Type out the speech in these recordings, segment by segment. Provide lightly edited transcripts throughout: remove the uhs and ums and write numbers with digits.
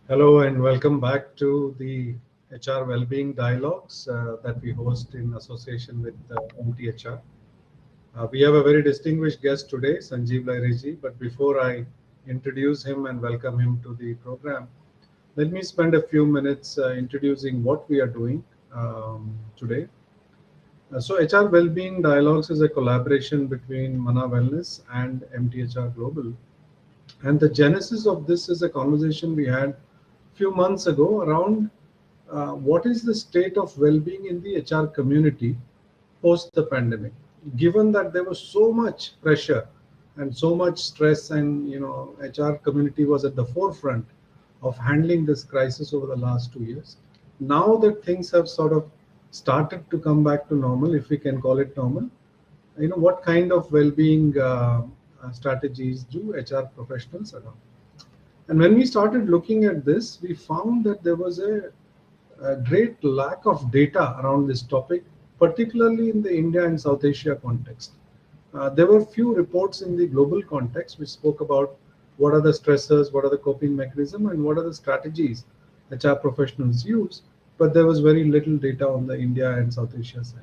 Hello and welcome back to the HR Wellbeing Dialogues that we host in association with MTHR. We have a very distinguished guest today, Sanjeeb Lahiri. But before I introduce him and welcome him to the program, let me spend a few minutes introducing what we are doing today. So HR Wellbeing Dialogues is a collaboration between Manah Wellness and MTHR Global. And the genesis of this is a conversation we had a few months ago around what is the state of well-being in the HR community post the pandemic. Given that there was so much pressure and so much stress, and HR community was at the forefront of handling this crisis over the last 2 years. Now that things have sort of started to come back to normal, if we can call it normal, what kind of well-being strategies do HR professionals adopt? And when we started looking at this, we found that there was a great lack of data around this topic, particularly in the India and South Asia context. There were few reports in the global context which spoke about what are the stressors, what are the coping mechanisms, and what are the strategies HR professionals use, but there was very little data on the India and South Asia side.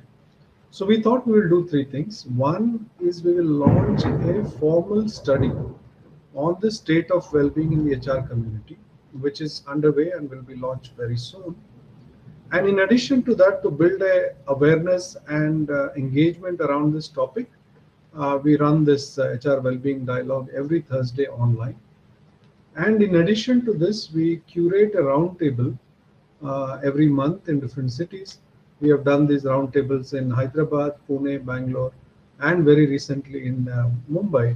So we thought we will do three things. One is we will launch a formal study on the state of well-being in the HR community, which is underway and will be launched very soon. And in addition to that, to build a awareness and engagement around this topic, we run this HR Wellbeing Dialogue every Thursday online. And in addition to this, we curate a roundtable every month in different cities. We have done these roundtables in Hyderabad, Pune, Bangalore, and very recently in Mumbai.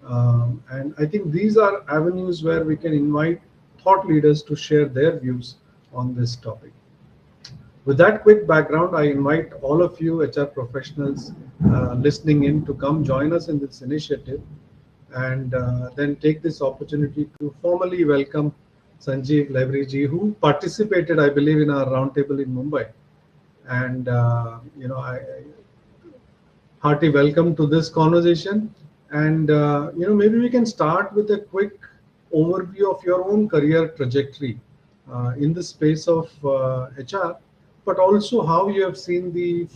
And I think these are avenues where we can invite thought leaders to share their views on this topic. With that quick background, I invite all of you HR professionals listening in to come join us in this initiative, and then take this opportunity to formally welcome Sanjeeb Lahiri ji, who participated, I believe, in our roundtable in Mumbai. And I hearty welcome to this conversation. And maybe we can start with a quick overview of your own career trajectory in the space of HR, but also how you have seen the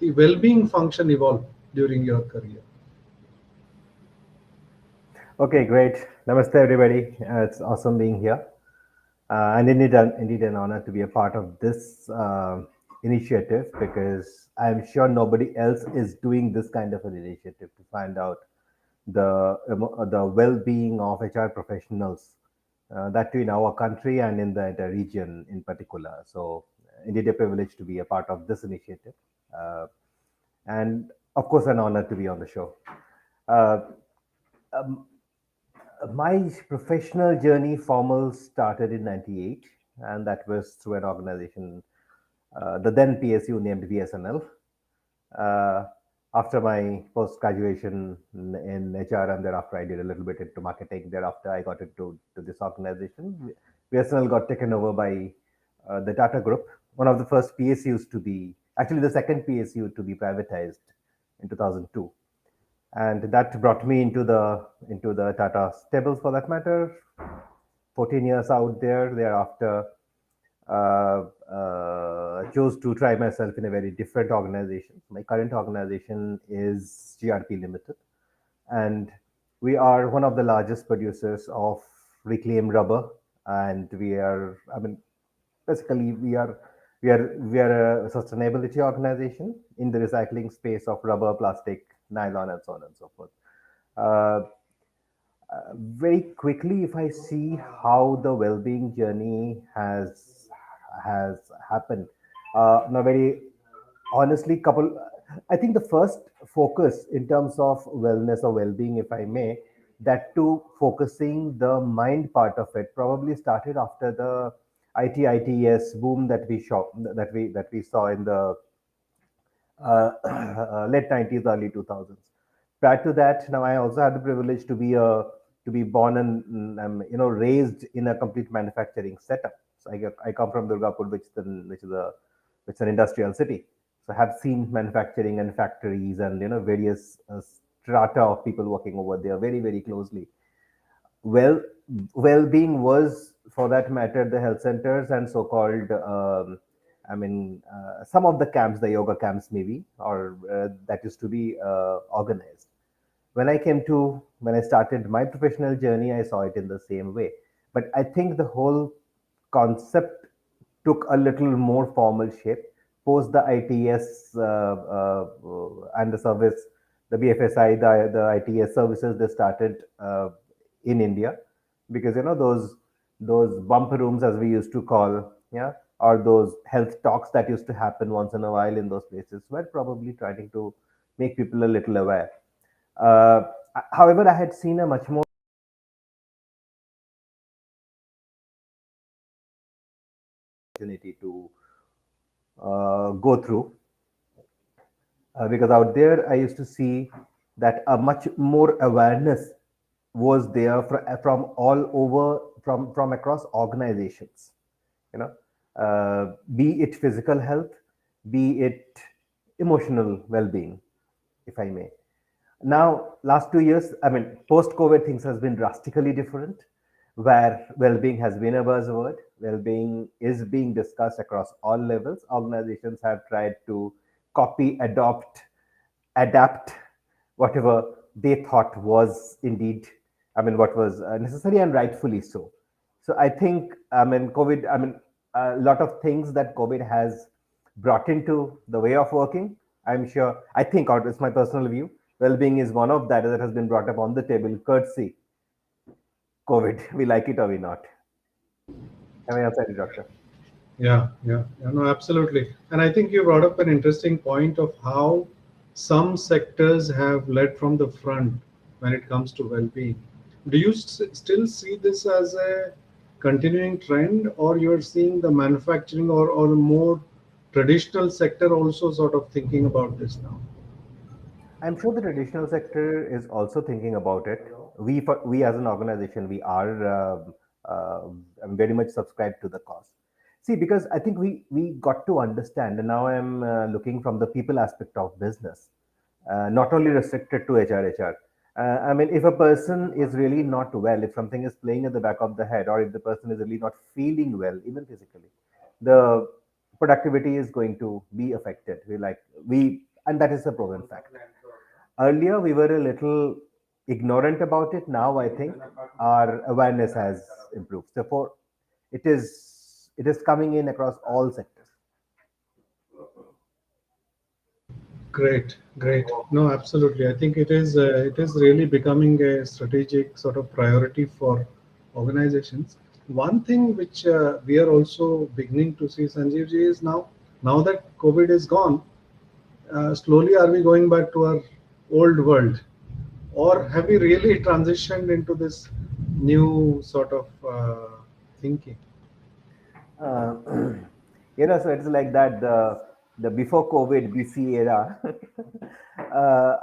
well-being function evolve during your career. Okay, great. Namaste, everybody. It's awesome being here. And indeed an honor to be a part of this initiative, because I'm sure nobody else is doing this kind of an initiative to find out the well-being of HR professionals, that too in our country and in the region in particular. So indeed a privilege to be a part of this initiative. And of course, an honor to be on the show. Uh, um, my professional journey formal started in 98, and that was through an organization, the then PSU named VSNL. Uh, After my post graduation in HR, and thereafter I did a little bit into marketing. Thereafter, I got into to this organization. VSNL got taken over by the Tata Group, one of the first PSUs to be, actually the second PSU to be privatized in 2002, and that brought me into the Tata stables, for that matter. 14 years out there. Thereafter, chose to try myself in a very different organization. My current organization is GRP Ltd, and we are one of the largest producers of reclaimed rubber. And we are, I mean, basically we are a sustainability organization in the recycling space of rubber, plastic, nylon, and so on and so forth. Uh, very quickly, if I see how the well-being journey has happened, now very honestly, couple. I think the first focus in terms of wellness or well-being, if I may, that too focusing the mind part of it, probably started after the ITS boom that we saw in the late 90s, early 2000s. Prior to that, now I also had the privilege to be born and raised in a complete manufacturing setup. So I come from Durgapur, which is an industrial city. So I have seen manufacturing and factories and various strata of people working over there very, very closely. Well, well-being was for that matter, the health centers and so-called, some of the camps, the yoga camps maybe, or that used to be organized. When I started my professional journey, I saw it in the same way. But I think the whole concept took a little more formal shape post the ITS and the service, the BFSI, the ITS services they started in India, because those bumper rooms, as we used to call, yeah, or those health talks that used to happen once in a while in those places were probably trying to make people a little aware. Uh, However, I had seen a much more opportunity to go through, because out there I used to see that a much more awareness was there from all over, from across organizations. You know, be it physical health, be it emotional well-being, if I may. Now, last 2 years, I mean, post-COVID, things has been drastically different, where well-being has been a buzzword. Well-being is being discussed across all levels. Organizations have tried to copy, adopt, adapt whatever they thought was indeed, what was necessary, and rightfully so. So I think, a lot of things that COVID has brought into the way of working, I'm sure, I think, or it's my personal view, well-being is one of that has been brought up on the table, courtesy COVID. We like it or we not. Am I answered, doctor? Yeah, no, absolutely. And I think you brought up an interesting point of how some sectors have led from the front when it comes to well-being. Do you still see this as a continuing trend, or you're seeing the manufacturing or more traditional sector also sort of thinking about this now? I'm sure the traditional sector is also thinking about it. We as an organization, we are very much subscribed to the cause. See, because I think we got to understand, and now I'm looking from the people aspect of business, not only restricted to HR. If a person is really not well, if something is playing at the back of the head, or if the person is really not feeling well, even physically, the productivity is going to be affected. And that is a proven fact. Earlier, we were a little ignorant about it. Now, I think our awareness has improved. Therefore, it is coming in across all sectors. Great. No, absolutely. I think it is really becoming a strategic sort of priority for organizations. One thing which we are also beginning to see, Sanjeev ji, is now that COVID is gone, slowly are we going back to our old world, or have we really transitioned into this new sort of thinking? Uh, so it's like that, the before COVID BC era.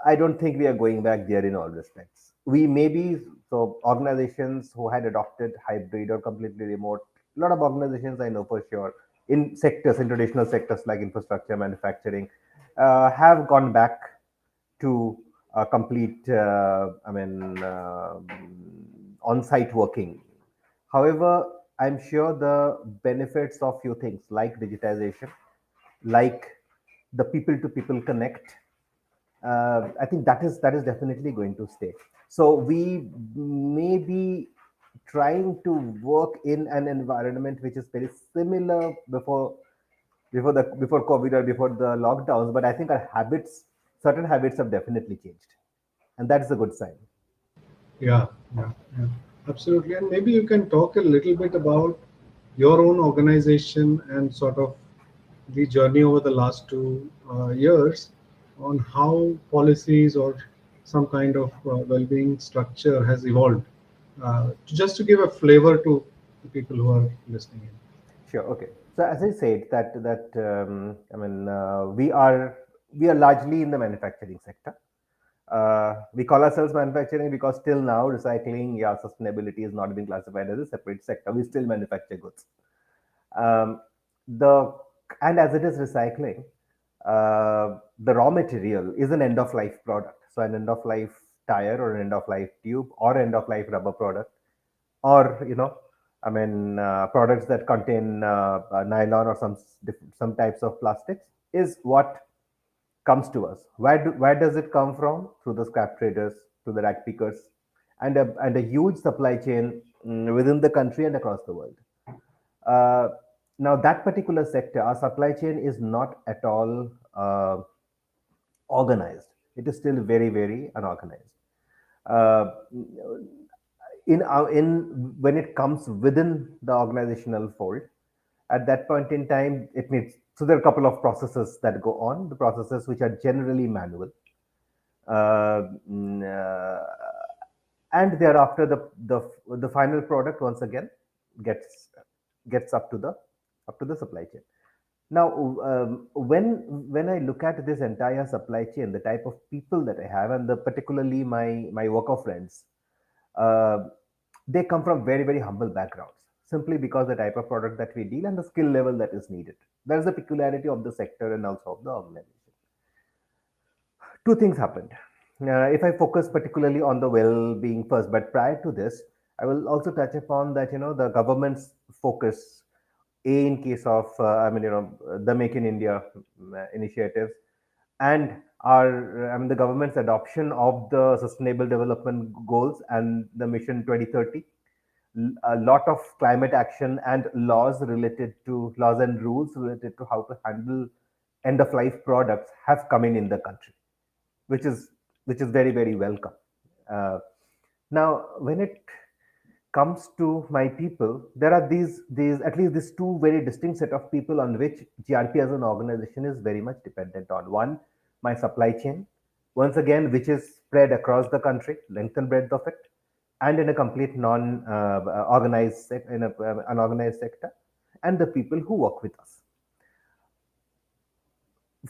I don't think we are going back there in all respects. We maybe, so organizations who had adopted hybrid or completely remote, a lot of organizations I know for sure in sectors, in traditional sectors like infrastructure, manufacturing, have gone back to complete, on-site working. However, I'm sure the benefits of few things like digitization, like the people-to-people connect, I think that is definitely going to stay. So we may be trying to work in an environment which is very similar before COVID or before the lockdowns, but I think our habits, certain habits, have definitely changed, and that is a good sign. Yeah, yeah, absolutely. And maybe you can talk a little bit about your own organization and sort of the journey over the last 2 years on how policies or some kind of well-being structure has evolved, just to give a flavor to the people who are listening in. Sure. Okay. So as I said, we are largely in the manufacturing sector. We call ourselves manufacturing because till now recycling, yeah, sustainability has not been classified as a separate sector. We still manufacture goods. Um, the and as it is recycling, the raw material is an end of life product. So an end of life tire or an end of life tube or end of life rubber product, or Products that contain nylon or some types of plastics is what comes to us. Where does it come from? Through the scrap traders, through the rag pickers, and a huge supply chain within the country and across the world. Uh, Now, that particular sector, our supply chain is not at all organized. It is still very, very unorganized. Uh, in when it comes within the organizational fold, at that point in time, it needs. So there are a couple of processes that go on. The processes which are generally manual, uh, mm, uh, and thereafter the final product once again gets gets up to the supply chain. Now, when I look at this entire supply chain, the type of people that I have, and particularly my worker friends, uh, they come from very, very humble backgrounds, simply because the type of product that we deal and the skill level that is needed. That is the peculiarity of the sector and also of the organization. Two things happened. If I focus particularly on the well-being first, but prior to this, I will also touch upon that, the government's focus, in case of, the Make in India initiatives, and the government's adoption of the Sustainable Development Goals and the Mission 2030. A lot of climate action and laws and rules related to how to handle end of life products have come in the country, which is very, very welcome. Uh, Now, when it comes to my people, there are these at least these two very distinct set of people on which GRP as an organization is very much dependent on. One, my supply chain, once again, which is spread across the country, length and breadth of it, and in a complete in an unorganized sector, and the people who work with us.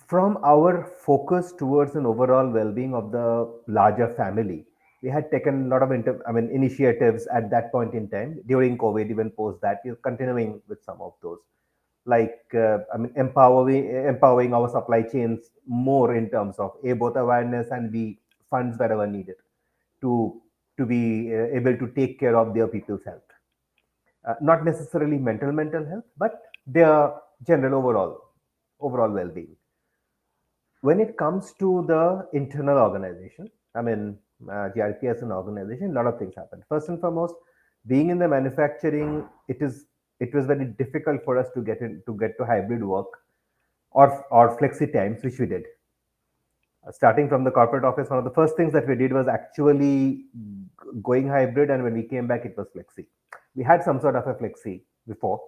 From our focus towards an overall well-being of the larger family, we had taken a lot of initiatives at that point in time during COVID. Even post that, we're continuing with some of those, like empowering our supply chains more in terms of both awareness and b funds wherever needed to be able to take care of their people's health, not necessarily mental health, but their general overall well-being. When it comes to the internal organization, GRP as an organization, a lot of things happen. First and foremost, being in the manufacturing, it was very difficult for us to hybrid work or flexi times, which we did. Starting from the corporate office, one of the first things that we did was actually going hybrid, and when we came back, it was flexi. We had some sort of a flexi before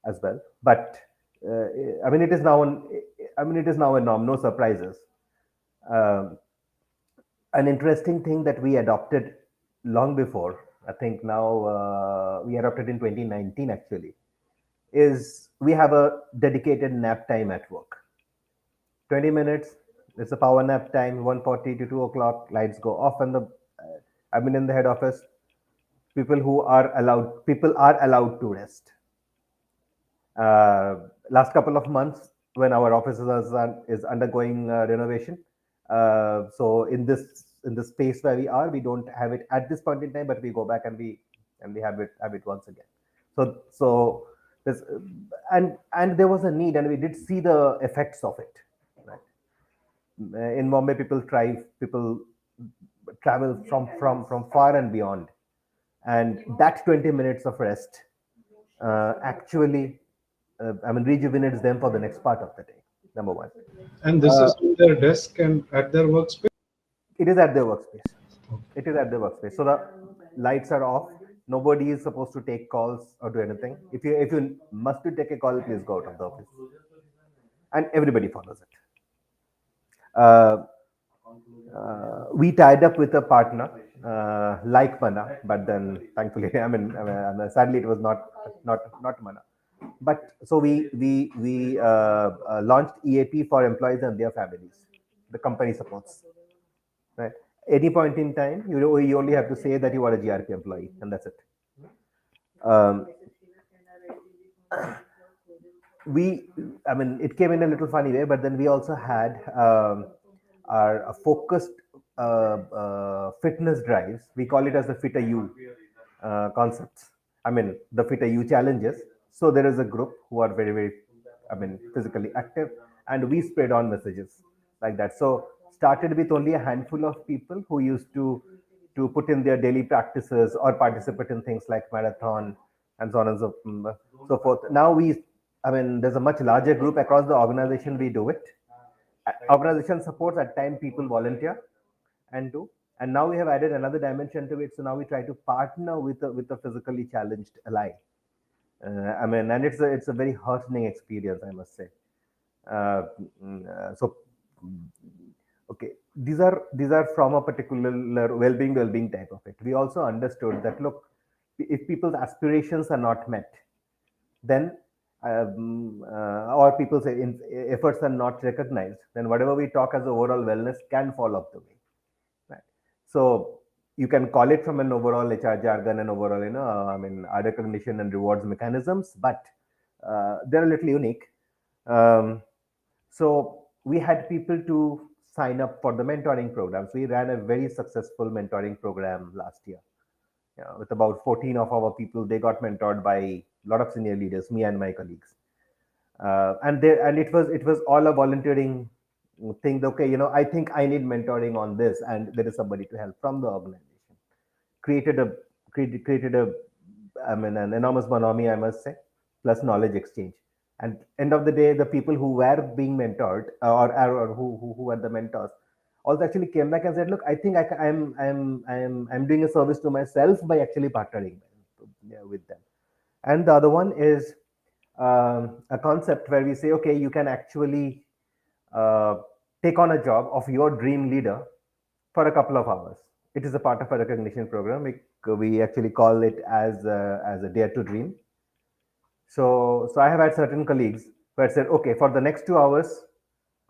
as well, but it is now a norm. No surprises. Um, an interesting thing that we adopted long before, I think now we adopted in 2019 actually, is we have a dedicated nap time at work. 20 minutes, it's a power nap time, 1:40 to 2 o'clock, lights go off in the head office. People are allowed to rest. Last couple of months, when our office is undergoing renovation, so in this space where we don't have it at this point in time, but we go back and we have it once again. So this and there was a need, and we did see the effects of it. Right? In Bombay, people travel from far and beyond, and that 20 minutes of rest actually rejuvenates them for the next part of the day. Number one. And this is on their desk and at their workspace? It is at their workspace. It is at their workspace. So the lights are off. Nobody is supposed to take calls or do anything. If you must to take a call, please go out of the office. And everybody follows it. We tied up with a partner like Manah, but then thankfully, sadly, it was not Manah. But so we launched EAP for employees and their families. The company supports. Right. Any point in time, you only have to say that you are a GRP employee, and that's it. Um, it came in a little funny way, but then we also had our focused fitness drives. We call it as the Fitter You concepts. the fitter you challenges. So there is a group who are very, very, physically active, and we spread on messages like that. So started with only a handful of people who used to put in their daily practices or participate in things like marathon and so on and so forth. Now there's a much larger group across the organization. We do it. Organization supports, at time people volunteer and do. And now we have added another dimension to it. So now we try to partner with a physically challenged ally. And it's a very heartening experience, I must say. Uh, so okay, these are from a particular well-being type of it. We also understood that, look, if people's aspirations are not met, then or people's efforts are not recognized, then whatever we talk as overall wellness can fall off the way. Right. So you can call it from an overall HR jargon and overall, recognition and rewards mechanisms, but they're a little unique. So we had people to sign up for the mentoring programs. We ran a very successful mentoring program last year. With about 14 of our people, they got mentored by a lot of senior leaders, me and my colleagues. And it was all a volunteering thing. Okay, I think I need mentoring on this, and there is somebody to help from the organization. Created an enormous bonhomie, I must say, plus knowledge exchange. And end of the day, the people who were being mentored, or who were the mentors, also actually came back and said, "Look, I think I'm doing a service to myself by actually partnering with them." And the other one is a concept where we say, okay, you can actually uh, take on a job of your dream leader for a couple of hours. It is a part of a recognition program. We actually call it as a dare to dream. So I have had certain colleagues who had said, okay, for the next 2 hours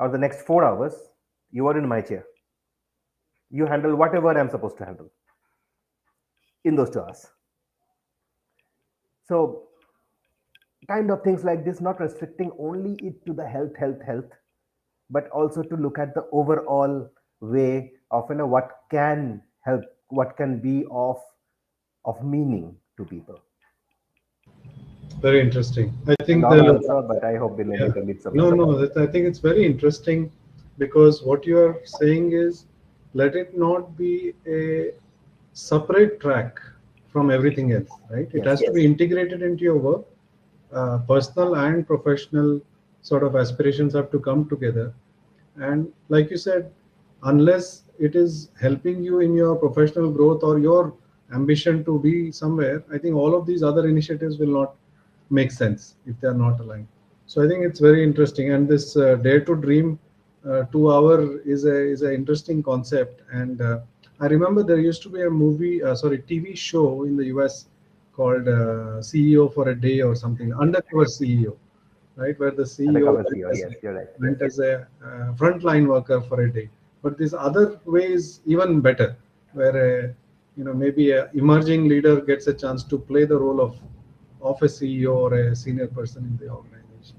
or the next 4 hours, you are in my chair. You handle whatever I'm supposed to handle in those 2 hours. So kind of things like this, not restricting only it to the health, but also to look at the overall way of what can help, what can be of meaning to people. Very interesting. I think Long answer, but I hope we'll yeah, able to meet some. I think it's very interesting because what you are saying is let it not be a separate track from everything else, right? It has to be integrated into your work. Personal and professional sort of aspirations have to come together. And like you said, unless it is helping you in your professional growth or your ambition to be somewhere, I think all of these other initiatives will not make sense if they are not aligned. So I think it's very interesting. And this dare to dream 2 hour is a interesting concept. And I remember there used to be a TV show in the US called CEO for a Day or something, Undercover CEO, right? Where the CEO Undercover CEO, yes, you're right. went as a frontline worker for a day. But this other way is even better, where maybe a emerging leader gets a chance to play the role of a CEO or a senior person in the organization.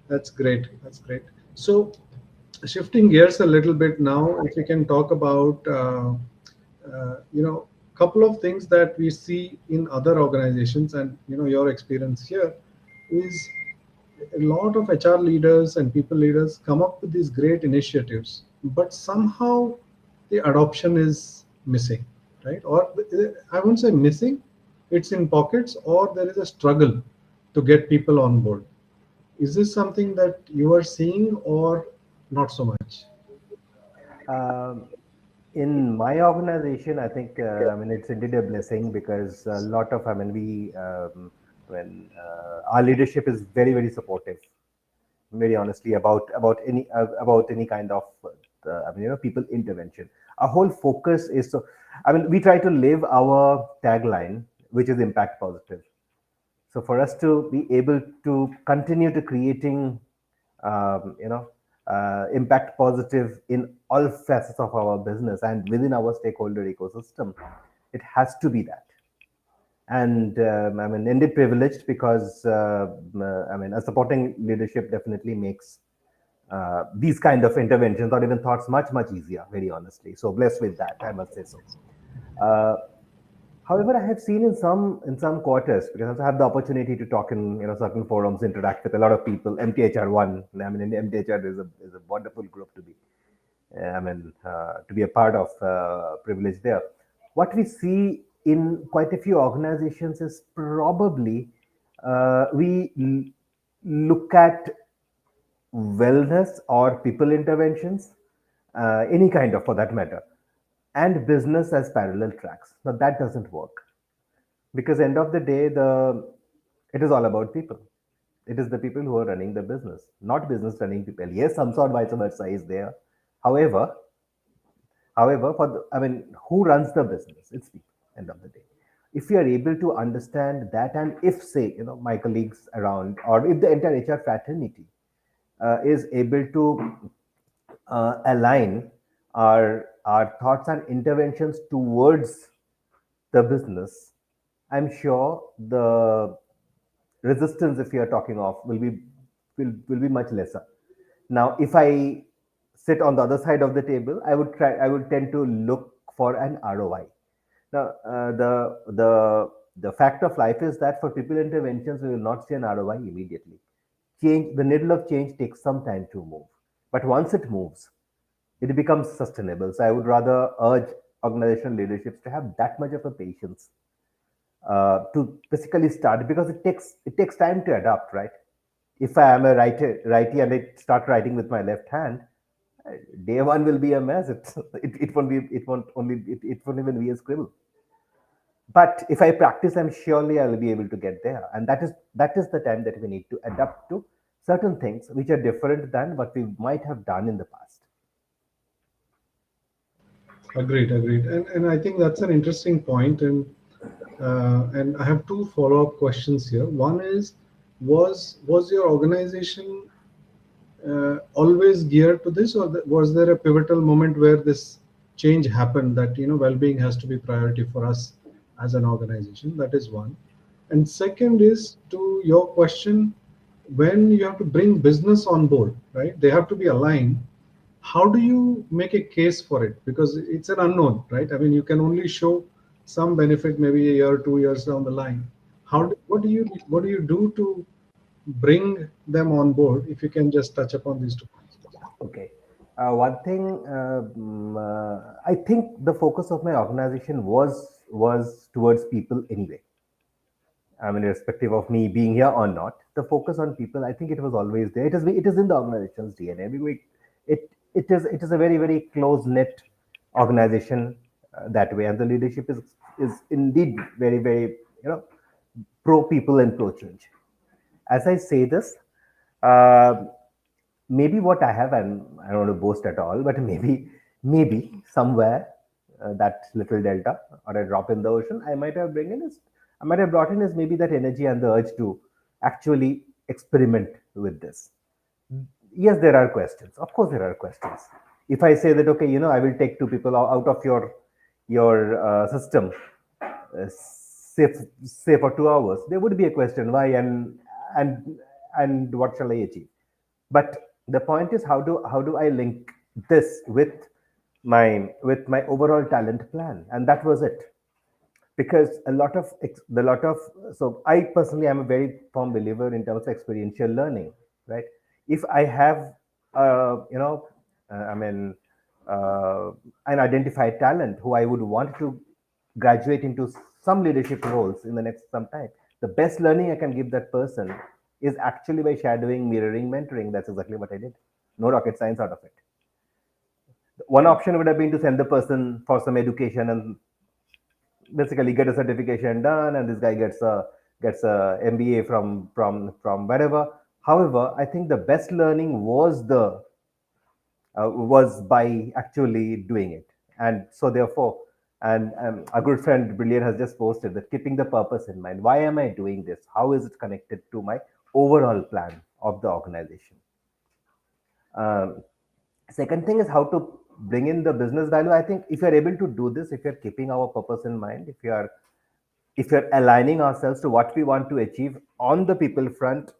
That's great. That's great. So, shifting gears a little bit now, if we can talk about couple of things that we see in other organizations, and your experience here is a lot of HR leaders and people leaders come up with these great initiatives, but somehow the adoption is missing, right? Or I won't say missing, it's in pockets, or there is a struggle to get people on board. Is this something that you are seeing or not so much? Um, in my organization, I think it's indeed a blessing, because a lot of we when our leadership is very, very supportive, very honestly, about any kind of people intervention. Our whole focus is we try to live our tagline, which is impact positive. So for us to be able to continue to creating impact positive in all facets of our business and within our stakeholder ecosystem, it has to be that. And indeed privileged, because a supporting leadership definitely makes these kind of interventions or even thoughts much, much easier, very honestly. So blessed with that, I must say so. However, I have seen in some quarters, because I have the opportunity to talk in certain forums, interact with a lot of people. MTHR1, I mean, MTHR is a wonderful group to be. To be a part of, privilege there. What we see in quite a few organizations is probably we look at wellness or people interventions, any kind of, for that matter, and business as parallel tracks. Now that doesn't work, because end of the day, the it is all about people. It is the people who are running the business, not business running people. Yes, some sort vice versa is there. However, for the, who runs the business? It's people. End of the day, if you are able to understand that, and if, say, my colleagues around, or if the entire HR fraternity is able to align our thoughts and interventions towards the business, I'm sure the resistance, if you are talking of, will be much lesser. Now, if I sit on the other side of the table, I would tend to look for an ROI. Now, the fact of life is that for people interventions, we will not see an ROI immediately. The needle of change takes some time to move, but once it moves, it becomes sustainable. So I would rather urge organizational leaderships to have that much of a patience to basically start, because it takes time to adapt, right? If I am a righty and I start writing with my left hand, day one will be a mess. It won't even be a scribble. But if I practice, I'm surely I will be able to get there. And that is the time that we need to adapt to certain things which are different than what we might have done in the past. Agreed, agreed. And I think that's an interesting point. And I have two follow-up questions here. One is, was your organization always geared to this, or was there a pivotal moment where this change happened, that well-being has to be priority for us as an organization? That is one. And second is, to your question, when you have to bring business on board, right? They have to be aligned. How do you make a case for it? Because it's an unknown, right? I mean, you can only show some benefit maybe a year, 2 years down the line. What do you do to bring them on board? If you can just touch upon these 2 points. Okay. One thing, I think the focus of my organization was towards people anyway. I mean, irrespective of me being here or not, the focus on people, I think it was always there. It is in the organization's DNA. It is a very, very close knit organization, that way, and the leadership is indeed very, very, pro people and pro change. As I say this, uh, maybe what I have, and I don't want to boast at all, but maybe somewhere, that little delta or a drop in the ocean, I might have brought in is maybe that energy and the urge to actually experiment with this. Yes, there are questions. Of course, there are questions. If I say that, okay, I will take two people out of your system, say for 2 hours, there would be a question why, and what shall I achieve? But the point is, how do I link this with my overall talent plan? And that was it. Because so I personally am a very firm believer in terms of experiential learning, right? If I have, you know I mean uh, an identified talent who I would want to graduate into some leadership roles in the next some time, the best learning I can give that person is actually by shadowing, mirroring, mentoring. That's exactly what I did. No rocket science out of it. One option would have been to send the person for some education and basically get a certification done, and this guy gets a MBA from wherever. However, I think the best learning was by actually doing it. And so therefore, and a good friend Brilliant has just posted that, keeping the purpose in mind, why am I doing this, how is it connected to my overall plan of the organization? um, Second thing is how to bring in the business value. I think if you're able to do this, if you're keeping our purpose in mind, if you're aligning ourselves to what we want to achieve on the people front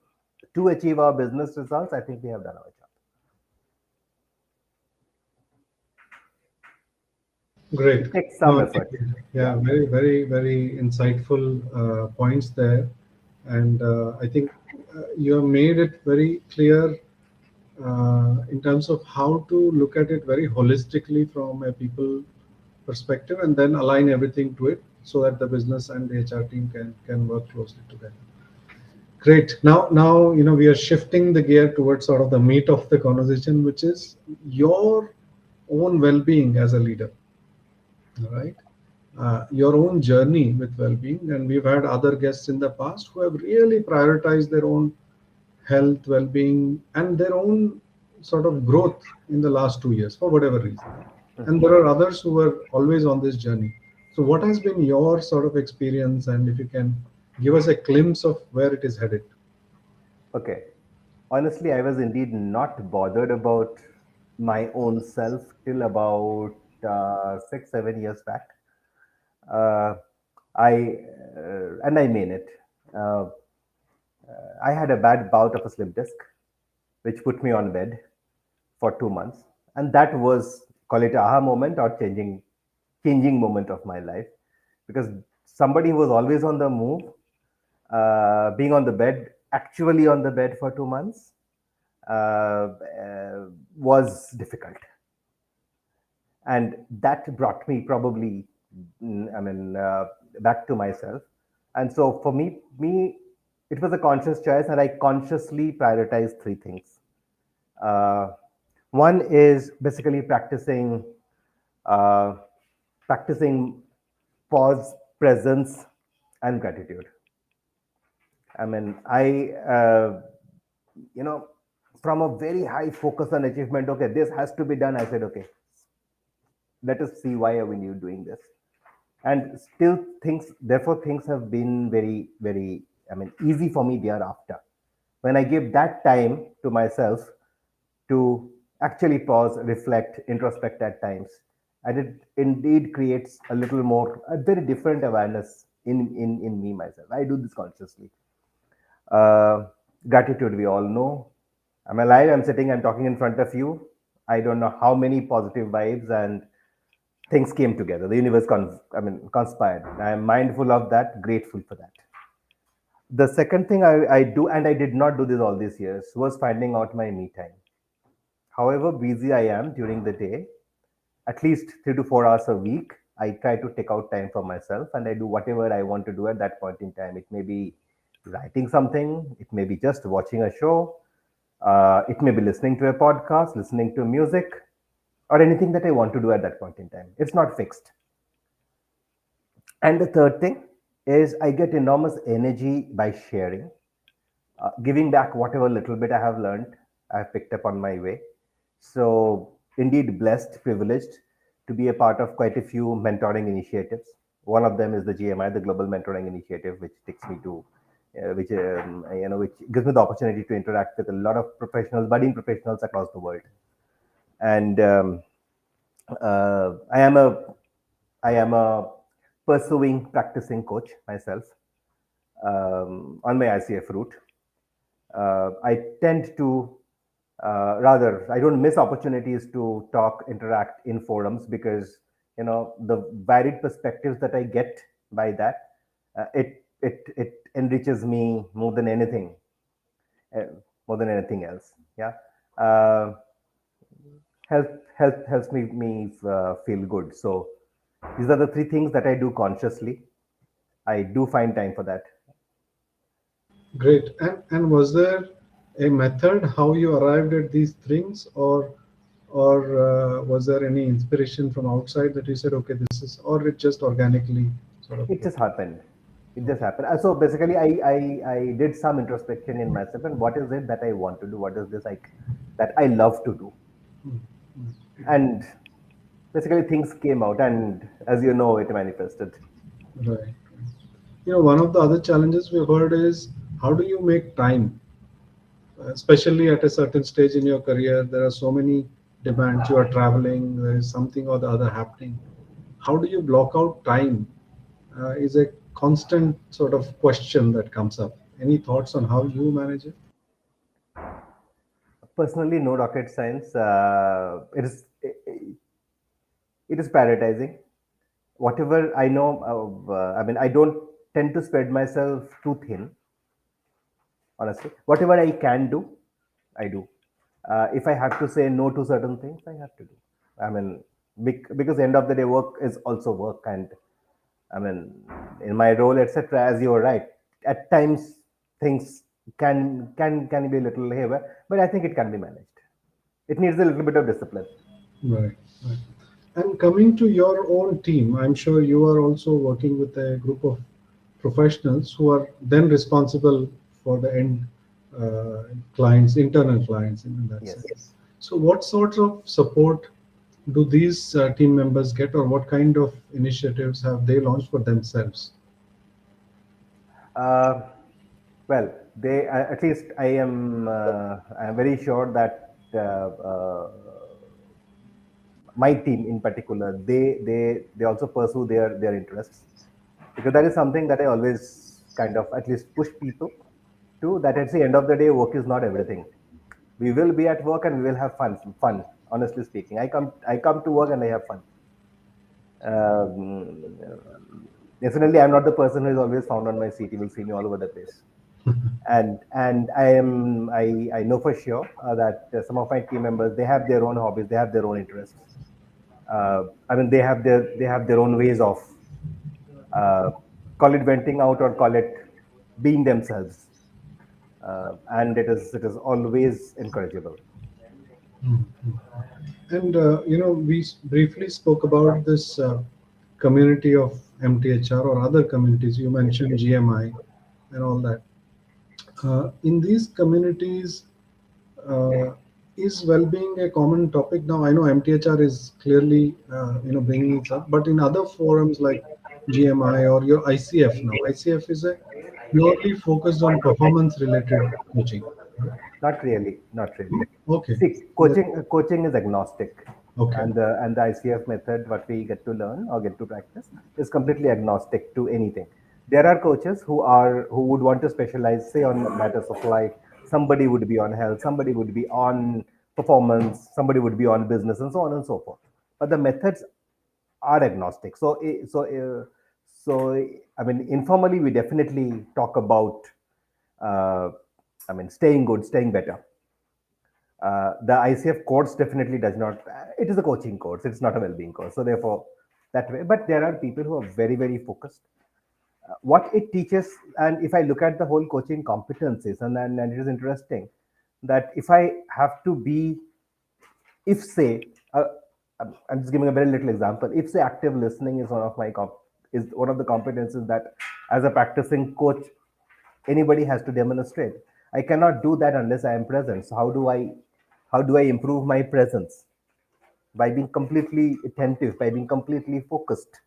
to achieve our business results, I think we have done our job. Great. It takes No, some I think, effort. Yeah. yeah, very, very, very insightful points there. And I think you have made it very clear in terms of how to look at it very holistically from a people perspective, and then align everything to it so that the business and the HR team can work closely together. Great. Now we are shifting the gear towards sort of the meat of the conversation, which is your own well-being as a leader. All right. Your own journey with well-being, and we've had other guests in the past who have really prioritized their own health, well-being, and their own sort of growth in the last 2 years for whatever reason. And there are others who are always on this journey. So, what has been your sort of experience, and if you can give us a glimpse of where it is headed? Okay. Honestly, I was indeed not bothered about my own self till about 6, 7 years back. Uh, and I mean it. Uh, I had a bad bout of a slip disc, which put me on bed for 2 months, and that was, call it aha moment or changing moment of my life, because somebody who was always on the move, being on the bed, actually on the bed for 2 months, was difficult, and that brought me probably, back to myself. And so for me, it was a conscious choice, and I consciously prioritized three things. Uh, One is basically uh, practicing pause, presence, and gratitude. I mean, you know, from a very high focus on achievement, okay, this has to be done. I said, okay, let us see why are we doing this. And still therefore things have been very, very, easy for me thereafter. When I give that time to myself to actually pause, reflect, introspect at times, and it indeed creates a very different awareness in me myself. I do this consciously. Uh, Gratitude, we all know. I'm alive, I'm sitting, I'm talking in front of you. I don't know how many positive vibes and things came together. The universe conspired. I am mindful of that, grateful for that. The second thing I do, and I did not do this all these years, was finding out my me time. However busy I am during the day, at least 3 to 4 hours a week, I try to take out time for myself, and I do whatever I want to do at that point in time. It may be writing something, it may be just watching a show, it may be listening to a podcast, listening to music, or anything that I want to do at that point in time. It's not fixed. And the third thing is I get enormous energy by sharing, giving back whatever little bit I have learned, I've picked up on my way. So, indeed, blessed, privileged to be a part of quite a few mentoring initiatives. One of them is the GMI, the Global Mentoring Initiative, which takes me to, which gives me the opportunity to interact with a lot of professionals, budding professionals across the world. And I am a pursuing practicing coach myself, on my ICF route. I tend to, rather, I don't miss opportunities to talk, interact in forums, because the varied perspectives that I get by that, it enriches me uh, more than anything else. Yeah, uh, helps me feel good. So these are the three things that I do consciously. I do find time for that. Great. And was there a method how you arrived at these things, or was there any inspiration from outside that you said, okay, this is, or it just organically sort of It came? just happened. It just Okay. happened. So basically, I did some introspection in myself, and what is it that I want to do? What is this like that I love to do? Mm, mm. And basically, things came out, and as you know, it manifested. Right. One of the other challenges we've heard is how do you make time, especially at a certain stage in your career? There are so many demands. You are traveling, there is something or the other happening. How do you block out time? Is a constant sort of question that comes up. Any thoughts on how you manage it? Personally, no rocket science. It is prioritizing whatever I know. I mean, I don't tend to spread myself too thin, honestly. Whatever I can do, I do. If I have to say no to certain things, I have to do. I mean, because end of the day, work is also work, and I mean, in my role, etc. As you're right, at times things can be a little heavy, but I think it can be managed. It needs a little bit of discipline. Right. Right. And coming to your own team, I'm sure you are also working with a group of professionals who are then responsible for the end clients, internal clients in that sense. Yes. So, what sorts of support do these team members get, or what kind of initiatives have they launched for themselves? Uh, well, they at least I am very sure that my team in particular, they also pursue their interests, because that is something that I always kind of at least push people to, that at the end of the day, work is not everything. We will be at work and we will have fun. Honestly speaking, I come to work and I have fun. Um, Definitely, I'm not the person who is always found on my seat. You will see me all over the place. And I know for sure that some of my team members, they have their own hobbies, they have their own interests. I mean, they have their own ways of uh, call it venting out or call it being themselves, and it is always encourageable. And we briefly spoke about this community of MTHR or other communities. You mentioned GMI and all that. In these communities, uh, is well-being a common topic now? I know MTHR is clearly bringing it up, but in other forums like GMI or your ICF now, ICF is a purely focused on performance-related coaching. Not really, not really. Okay. See, coaching is agnostic, Okay. and the ICF method, what we get to learn or get to practice, is completely agnostic to anything. There are coaches who would want to specialize, say, on matters of life. Somebody would be on health, somebody would be on performance, somebody would be on business, and so on and so forth. But the methods are agnostic. So I mean, informally, we definitely talk about, uh, I mean, staying good, staying better. The ICF course definitely does not. It is a coaching course. It's not a well-being course. So therefore, that way. But there are people who are very, very focused. What it teaches, and if I look at the whole coaching competencies, and it is interesting that if I have to be, if say, I'm just giving a very little example. If say active listening is is one of the competencies that, as a practicing coach, anybody has to demonstrate. I cannot do that unless I am present. So how do I improve my presence? By being completely attentive, by being completely focused.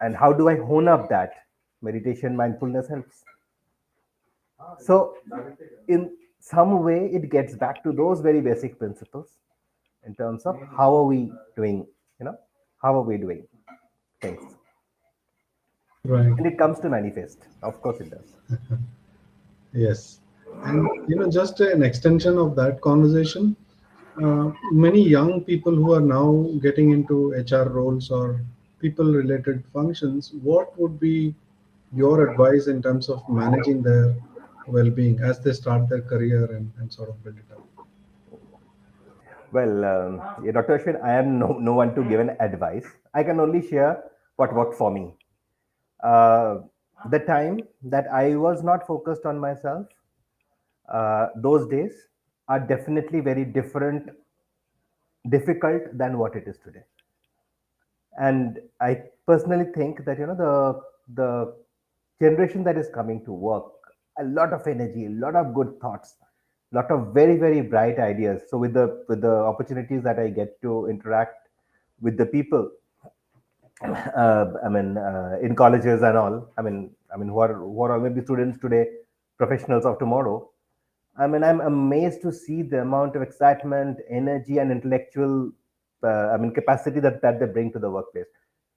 And how do I hone up that? Meditation, mindfulness helps. So in some way it gets back to those very basic principles in terms of how are we doing, you know, how are we doing things. Right. And it comes to manifest. Of course it does. Yes. And just an extension of that conversation, many young people who are now getting into HR roles or people related functions, what would be your advice in terms of managing their well-being as they start their career and sort of build it up? Well, yeah, Dr. Ashwin, I am no one to give an advice. I can only share what worked for me. Uh, the time that I was not focused on myself, those days are definitely very difficult than what it is today. And I personally think that the generation that is coming to work, a lot of energy, a lot of good thoughts, a lot of very very bright ideas. So with the opportunities that I get to interact with the people, I mean, in colleges and all. I mean, who are maybe students today, professionals of tomorrow. I mean, I'm amazed to see the amount of excitement, energy, and intellectual, capacity that they bring to the workplace.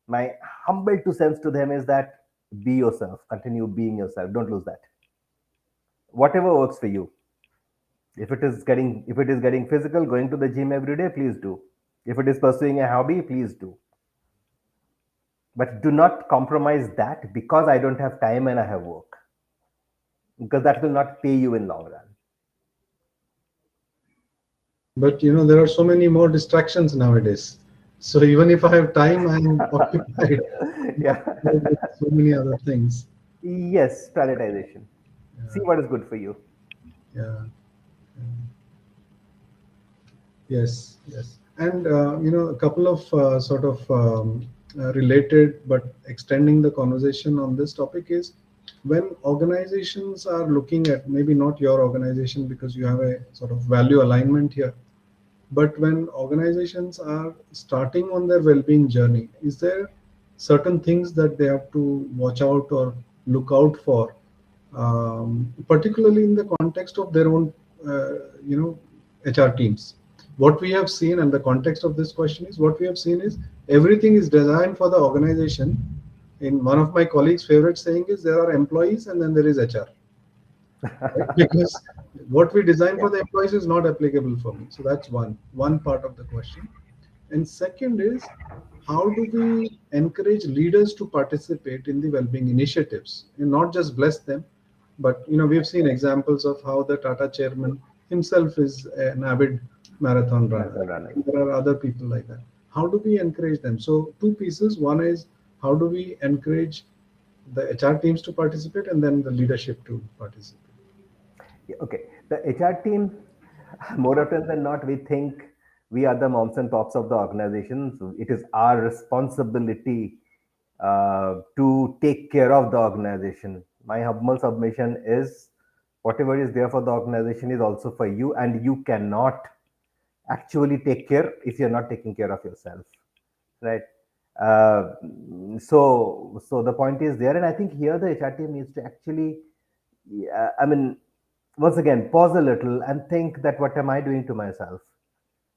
My humble two cents to them is that be yourself, continue being yourself, don't lose that. Whatever works for you. If it is getting physical, going to the gym every day, please do. If it is pursuing a hobby, please do. But do not compromise that because I don't have time and I have work, because that will not pay you in long run. But there are so many more distractions nowadays. So even if I have time, I'm occupied Yeah. with so many other things. Yes, prioritization. See Yeah, what is good for you. yeah, yes, yes. And a couple of sort of related but extending the conversation on this topic is when organizations are looking at, maybe not your organization because you have a sort of value alignment here, but when organizations are starting on their well-being journey, is there certain things that they have to watch out or look out for, particularly in the context of their own, you know, HR teams? What we have seen, and the context of this question is, what we have seen is everything is designed for the organization. In one of my colleagues' favorite saying is, there are employees and then there is HR, right? Because what we design Yeah. for the employees is not applicable for me. So that's one part of the question. And second is, how do we encourage leaders to participate in the well-being initiatives and not just bless them, but we've seen examples of how the Tata chairman himself is an avid marathon runner. Marathon running. There are other people like that. How do we encourage them? So two pieces. One is, how do we encourage the HR teams to participate, and then the leadership to participate. Yeah, okay. The HR team, more often than not, we think we are the moms and pops of the organization. So it is our responsibility to take care of the organization. My humble submission is whatever is there for the organization is also for you, and you cannot actually take care if you're not taking care of yourself, right? uh, so the point is there, and I think here the HR team needs to actually, I mean, once again, pause a little and think that what am I doing to myself?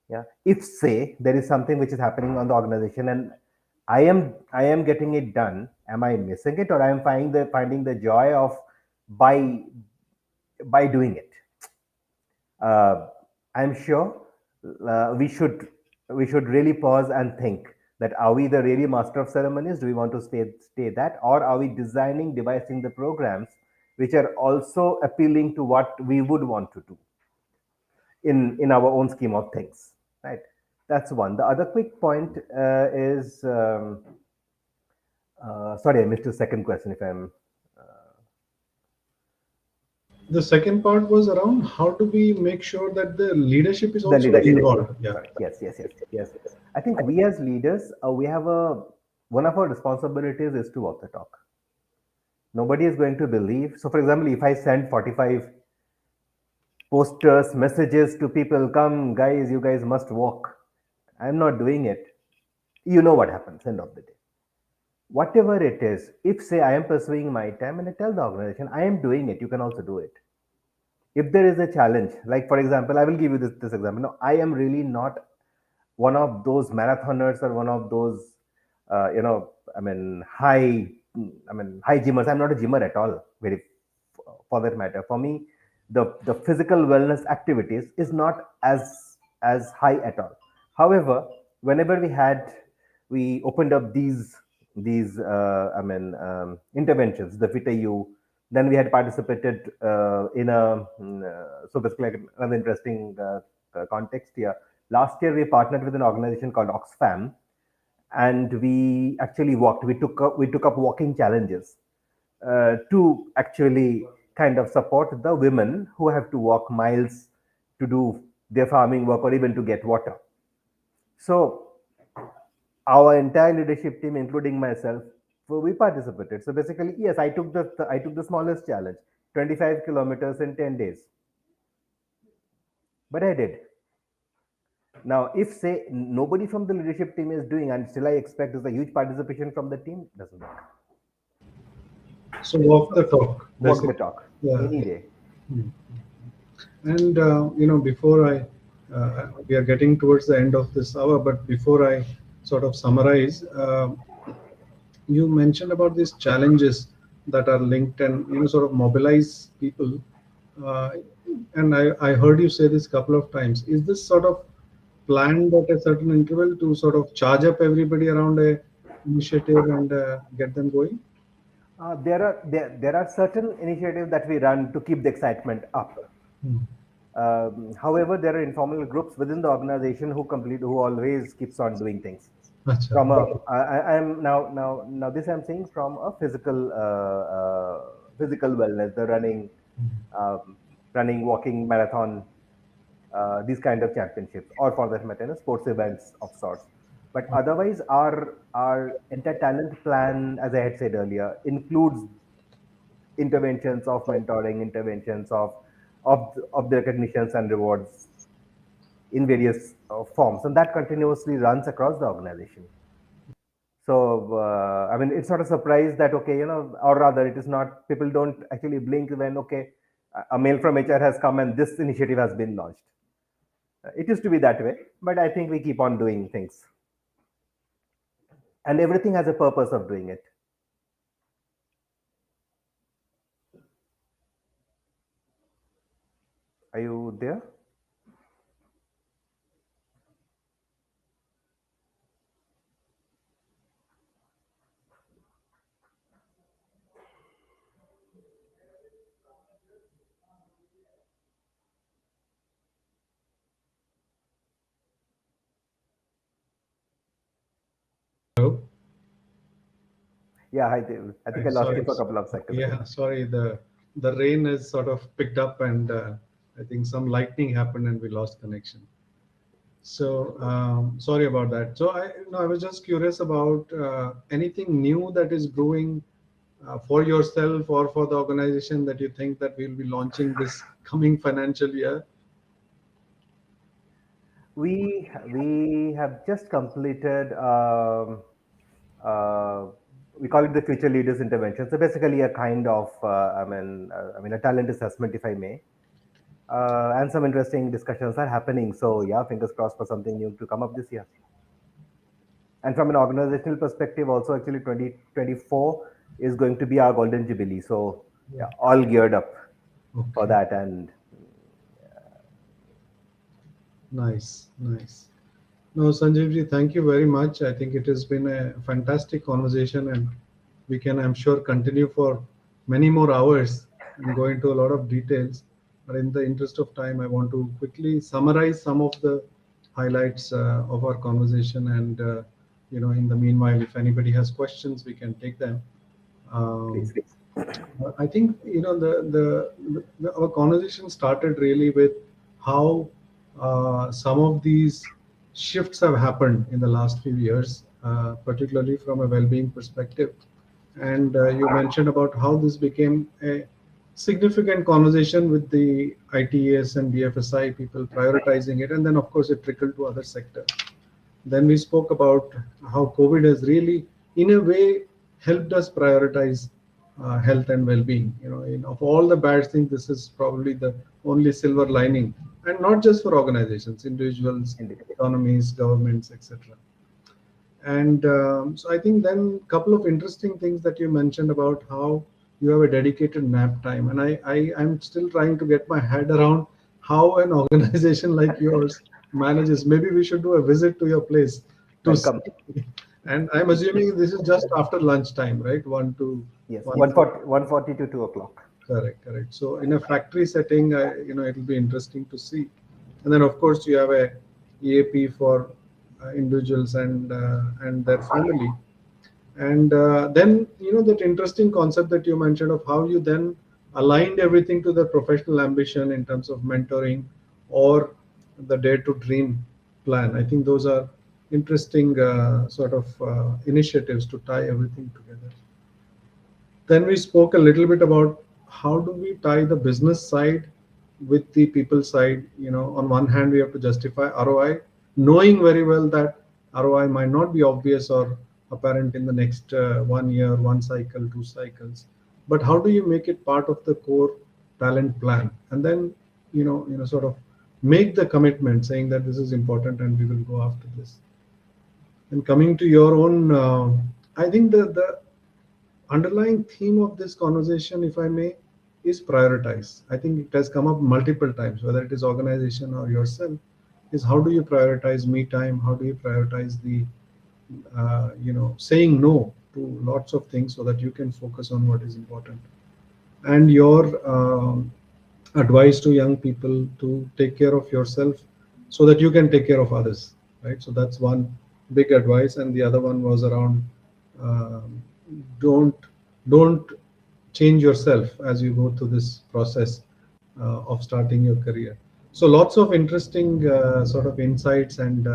Yeah, if say there is something which is happening on the organization and I am getting it done, am I missing it, or I am finding the joy of by doing it? uh, I'm sure we should really pause and think that are we the really master of ceremonies? Do we want to stay that, or are we devising the programs which are also appealing to what we would want to do in our own scheme of things, right? That's one. The other quick point is sorry, I missed your second question. If I'm The second part was around how do we make sure that the leadership is The also leadership. involved. Yeah. Correct. Yes, yes, yes, yes. I think we as leaders, we have a one of our responsibilities is to walk the talk. Nobody is going to believe. So, for example, if I send 45 posters, messages to people, come guys, you guys must walk. I'm not doing it. You know what happens end of the day. Whatever it is, if say I am pursuing my time and I tell the organization I am doing it, you can also do it. If there is a challenge, like for example, I will give you this example. No, I am really not one of those marathoners or one of those I mean high gymmers. I'm not a gymmer at all, very for that matter. For me, the physical wellness activities is not as high at all. However, whenever we opened up these interventions, the fitter you, then we had participated in so basically like another interesting context here. Last year we partnered with an organization called Oxfam, and we actually walked. We took up walking challenges to actually kind of support the women who have to walk miles to do their farming work or even to get water. So our entire leadership team, including myself, we participated. So basically, yes, I took the smallest challenge, 25 kilometers in 10 days, but I did. Now, if say nobody from the leadership team is doing, and still I expect there's a huge participation from the team, doesn't work. So walk the talk, Walk the basically. talk Yeah. any day. And before we are getting towards the end of this hour, but before I sort of summarize, you mentioned about these challenges that are linked and sort of mobilize people. Uh, and I heard you say this a couple of times. Is this sort of planned at a certain interval to sort of charge up everybody around a initiative and get them going? There are certain initiatives that we run to keep the excitement up. Hmm. However, there are informal groups within the organization who always keeps on doing things. Acha. From I'm now this I'm saying from a physical wellness, the um, running, walking, marathon, these kind of championships, or for that matter, sports events of sorts. But otherwise, our entire talent plan, as I had said earlier, includes interventions of mentoring, interventions of the recognitions and rewards in various forms, and that continuously runs across the organization. So, I mean, it's not a surprise that, okay, or rather, it is not, people don't actually blink when, okay, a mail from HR has come and this initiative has been launched. It used to be that way, but I think we keep on doing things. And everything has a purpose of doing it. Are you there? Hello. Yeah, hi, Dave. I think I I'm lost you sorry. for a couple of seconds. Yeah, sorry. The rain has sort of picked up, and I think some lightning happened, and we lost connection. So sorry about that. So I was just curious about anything new that is brewing for yourself or for the organization that you think that we'll be launching this coming financial year. We have just completed uh, we call it the future leaders intervention. So basically a kind of a talent assessment, if I may. And some interesting discussions are happening. So yeah, fingers crossed for something new to come up this year. And from an organizational perspective, also actually 2024 is going to be our golden jubilee. So yeah, all geared up for Okay. that. And Nice, nice. No, Sanjeevji, thank you very much. I think it has been a fantastic conversation, and we can, I'm sure, continue for many more hours and go into a lot of details. But in the interest of time, I want to quickly summarize some of the highlights of our conversation. And in the meanwhile, if anybody has questions, we can take them. please. Um, I think our conversation started really with how some of these shifts have happened in the last few years, particularly from a well-being perspective. And you mentioned about how this became a significant conversation with the ITAS and BFSI people prioritizing it, and then of course it trickled to other sectors. Then we spoke about how COVID has really, in a way, helped us prioritize health and well-being. Of all the bad things, this is probably the only silver lining, and not just for organizations, individuals, Indeed. economies, governments, etc. And so I think then a couple of interesting things that you mentioned about how you have a dedicated nap time. And I'm still trying to get my head around how an organization like yours manages. Maybe we should do a visit to your place to see. Welcome. And I'm assuming this is just after lunchtime, right? 1 to Yes, 1. 1:40 to 2 o'clock. Correct, correct. So in a factory setting, it'll be interesting to see. And then of course you have a EAP for individuals and their family. And then that interesting concept that you mentioned of how you then aligned everything to the professional ambition in terms of mentoring or the Dare to Dream plan. I think those are interesting sort of initiatives to tie everything together. Then we spoke a little bit about how do we tie the business side with the people side. On one hand, we have to justify ROI, knowing very well that ROI might not be obvious or apparent in the next 1 year, one cycle, two cycles. But how do you make it part of the core talent plan? And then, sort of make the commitment saying that this is important and we will go after this. And coming to your own, I think the underlying theme of this conversation, if I may, is prioritize. I think it has come up multiple times, whether it is organization or yourself, is how do you prioritize me time? How do you prioritize the saying no to lots of things so that you can focus on what is important. And your advice to young people to take care of yourself so that you can take care of others, right? So that's one big advice. And the other one was around um, don't don't change yourself as you go through this process of starting your career. So lots of interesting sort of insights and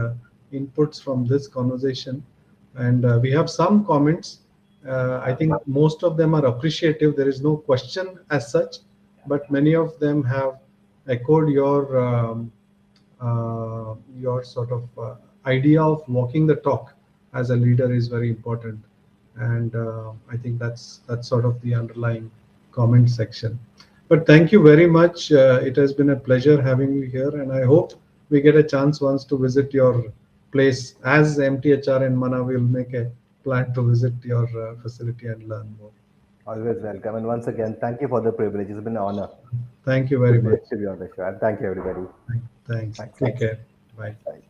inputs from this conversation. And we have some comments. I think most of them are appreciative. There is no question as such, but many of them have echoed your sort of idea of walking the talk as a leader is very important. And I think that's sort of the underlying comment section. But thank you very much. It has been a pleasure having you here, and I hope we get a chance once to visit your place. As MTHR and Manah will make a plan to visit your facility and learn more. Always welcome. And once again, thank you for the privilege. It's been an honor. Thank you very much. To be on the show. And thank you, everybody. Thanks. Thanks. Take care. Bye. Bye.